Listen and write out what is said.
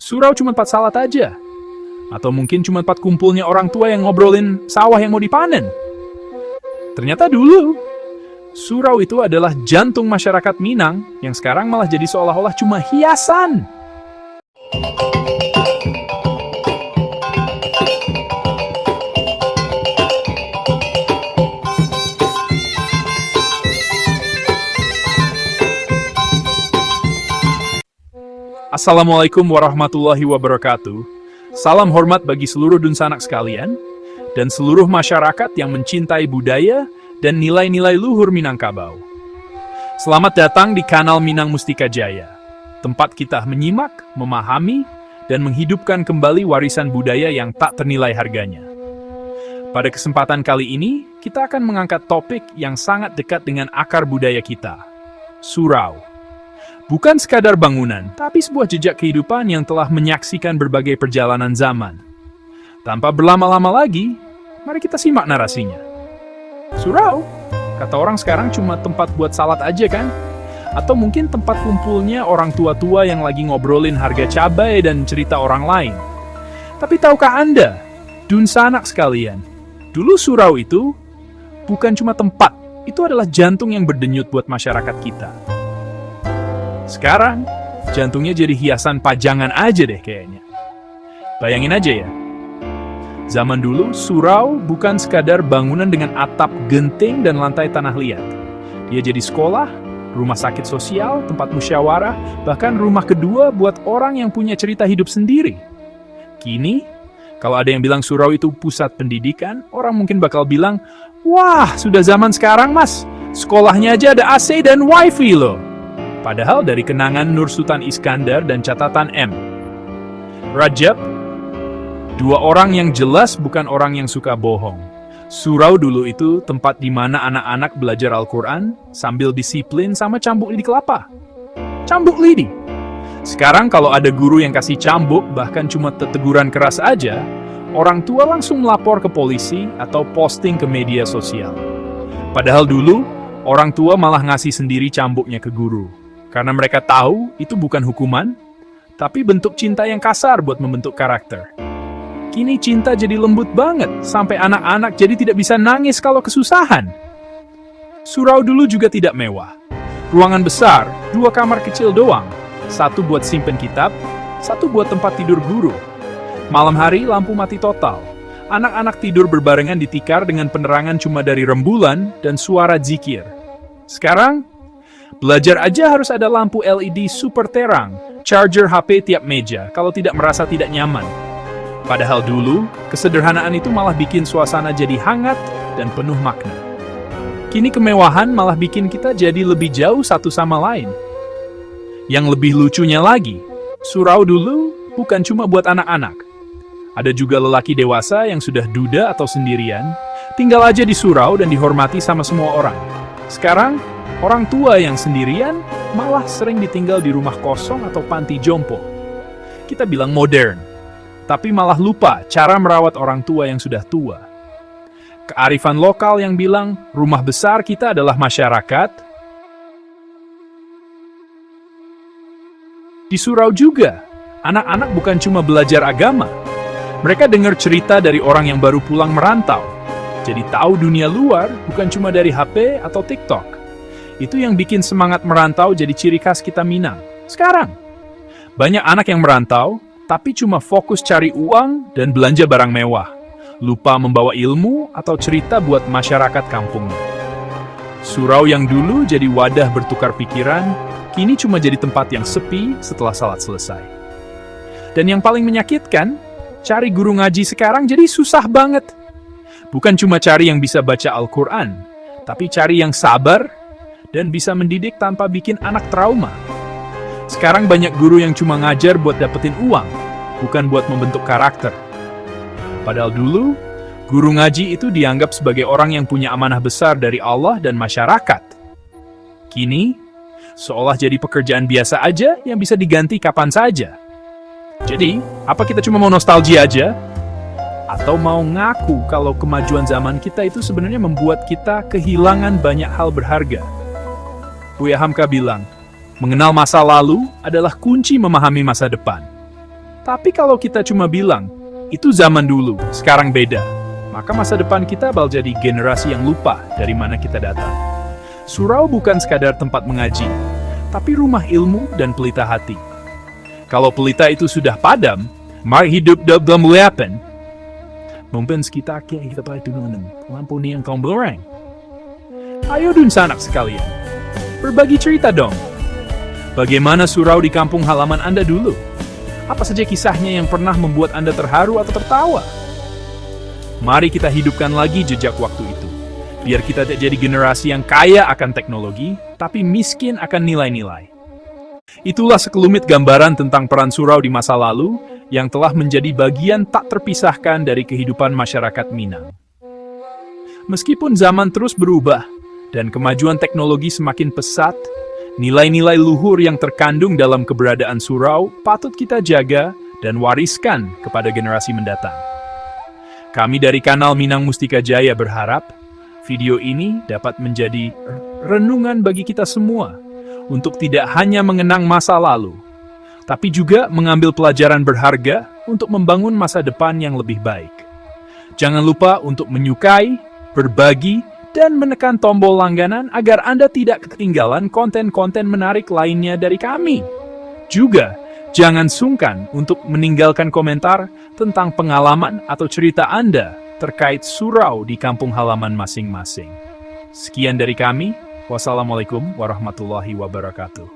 surau cuma tempat salat aja. Atau mungkin cuma tempat kumpulnya orang tua yang ngobrolin sawah yang mau dipanen. Ternyata dulu, surau itu adalah jantung masyarakat Minang yang sekarang malah jadi seolah-olah cuma hiasan. Assalamualaikum warahmatullahi wabarakatuh. Salam hormat bagi seluruh dunsanak sekalian dan seluruh masyarakat yang mencintai budaya dan nilai-nilai luhur Minangkabau. Selamat datang di kanal Minang Mustika Jaya, tempat kita menyimak, memahami, dan menghidupkan kembali warisan budaya yang tak ternilai harganya. Pada kesempatan kali ini, kita akan mengangkat topik yang sangat dekat dengan akar budaya kita, surau. Bukan sekadar bangunan, tapi sebuah jejak kehidupan yang telah menyaksikan berbagai perjalanan zaman. Tanpa berlama-lama lagi, mari kita simak narasinya. Surau, kata orang sekarang cuma tempat buat salat aja kan? Atau mungkin tempat kumpulnya orang tua-tua yang lagi ngobrolin harga cabai dan cerita orang lain. Tapi tahukah Anda, dunsanak sekalian, dulu surau itu bukan cuma tempat, itu adalah jantung yang berdenyut buat masyarakat kita. Sekarang, jantungnya jadi hiasan pajangan aja deh kayaknya. Bayangin aja ya. Zaman dulu, surau bukan sekadar bangunan dengan atap genting dan lantai tanah liat. Dia jadi sekolah, rumah sakit sosial, tempat musyawarah, bahkan rumah kedua buat orang yang punya cerita hidup sendiri. Kini, kalau ada yang bilang surau itu pusat pendidikan, orang mungkin bakal bilang, "Wah, sudah zaman sekarang mas, sekolahnya aja ada AC dan wifi loh." Padahal dari kenangan Nur Sultan Iskandar dan catatan M. Rajab, dua orang yang jelas bukan orang yang suka bohong. Surau dulu itu tempat di mana anak-anak belajar Al-Quran sambil disiplin sama cambuk lidi kelapa. Cambuk lidi. Sekarang kalau ada guru yang kasih cambuk, bahkan cuma teguran keras aja, orang tua langsung melapor ke polisi atau posting ke media sosial. Padahal dulu, orang tua malah ngasih sendiri cambuknya ke guru. Karena mereka tahu itu bukan hukuman, tapi bentuk cinta yang kasar buat membentuk karakter. Kini cinta jadi lembut banget, sampai anak-anak jadi tidak bisa nangis kalau kesusahan. Surau dulu juga tidak mewah. Ruangan besar, 2 kamar kecil doang. 1 buat simpen kitab, 1 buat tempat tidur guru. Malam hari lampu mati total. Anak-anak tidur berbarengan di tikar dengan penerangan cuma dari rembulan dan suara zikir. Sekarang, belajar aja harus ada lampu LED super terang, charger HP tiap meja, kalau tidak merasa tidak nyaman. Padahal dulu, kesederhanaan itu malah bikin suasana jadi hangat dan penuh makna. Kini kemewahan malah bikin kita jadi lebih jauh satu sama lain. Yang lebih lucunya lagi, surau dulu bukan cuma buat anak-anak. Ada juga lelaki dewasa yang sudah duda atau sendirian, tinggal aja di surau dan dihormati sama semua orang. Sekarang, orang tua yang sendirian malah sering ditinggal di rumah kosong atau panti jompo. Kita bilang modern, tapi malah lupa cara merawat orang tua yang sudah tua. Kearifan lokal yang bilang rumah besar kita adalah masyarakat. Di surau juga, anak-anak bukan cuma belajar agama. Mereka dengar cerita dari orang yang baru pulang merantau. Jadi tahu dunia luar bukan cuma dari HP atau TikTok. Itu yang bikin semangat merantau jadi ciri khas kita Minang. Sekarang, banyak anak yang merantau, tapi cuma fokus cari uang dan belanja barang mewah. Lupa membawa ilmu atau cerita buat masyarakat kampungnya. Surau yang dulu jadi wadah bertukar pikiran, kini cuma jadi tempat yang sepi setelah salat selesai. Dan yang paling menyakitkan, cari guru ngaji sekarang jadi susah banget. Bukan cuma cari yang bisa baca Al-Quran, tapi cari yang sabar dan bisa mendidik tanpa bikin anak trauma. Sekarang banyak guru yang cuma ngajar buat dapetin uang, bukan buat membentuk karakter. Padahal dulu, guru ngaji itu dianggap sebagai orang yang punya amanah besar dari Allah dan masyarakat. Kini, seolah jadi pekerjaan biasa aja yang bisa diganti kapan saja. Jadi, apa kita cuma mau nostalgia aja? Atau mau ngaku kalau kemajuan zaman kita itu sebenarnya membuat kita kehilangan banyak hal berharga? Buya Hamka bilang, mengenal masa lalu adalah kunci memahami masa depan. Tapi kalau kita cuma bilang, itu zaman dulu, sekarang beda, maka masa depan kita bakal jadi generasi yang lupa dari mana kita datang. Surau bukan sekadar tempat mengaji, tapi rumah ilmu dan pelita hati. Kalau pelita itu sudah padam, maka hidup dalam gelapin. Mungkin kita kayak kita pakai dengan lampu neon komboreng. Ayo dun sanak sekalian, berbagi cerita dong. Bagaimana surau di kampung halaman Anda dulu? Apa saja kisahnya yang pernah membuat Anda terharu atau tertawa? Mari kita hidupkan lagi jejak waktu itu. Biar kita tidak jadi generasi yang kaya akan teknologi, tapi miskin akan nilai-nilai. Itulah sekelumit gambaran tentang peran surau di masa lalu yang telah menjadi bagian tak terpisahkan dari kehidupan masyarakat Minang. Meskipun zaman terus berubah dan kemajuan teknologi semakin pesat, nilai-nilai luhur yang terkandung dalam keberadaan surau patut kita jaga dan wariskan kepada generasi mendatang. Kami dari kanal Minang Mustika Jaya berharap video ini dapat menjadi renungan bagi kita semua untuk tidak hanya mengenang masa lalu, tapi juga mengambil pelajaran berharga untuk membangun masa depan yang lebih baik. Jangan lupa untuk menyukai, berbagi, dan menekan tombol langganan agar Anda tidak ketinggalan konten-konten menarik lainnya dari kami. Juga, jangan sungkan untuk meninggalkan komentar tentang pengalaman atau cerita Anda terkait surau di kampung halaman masing-masing. Sekian dari kami. Wassalamualaikum warahmatullahi wabarakatuh.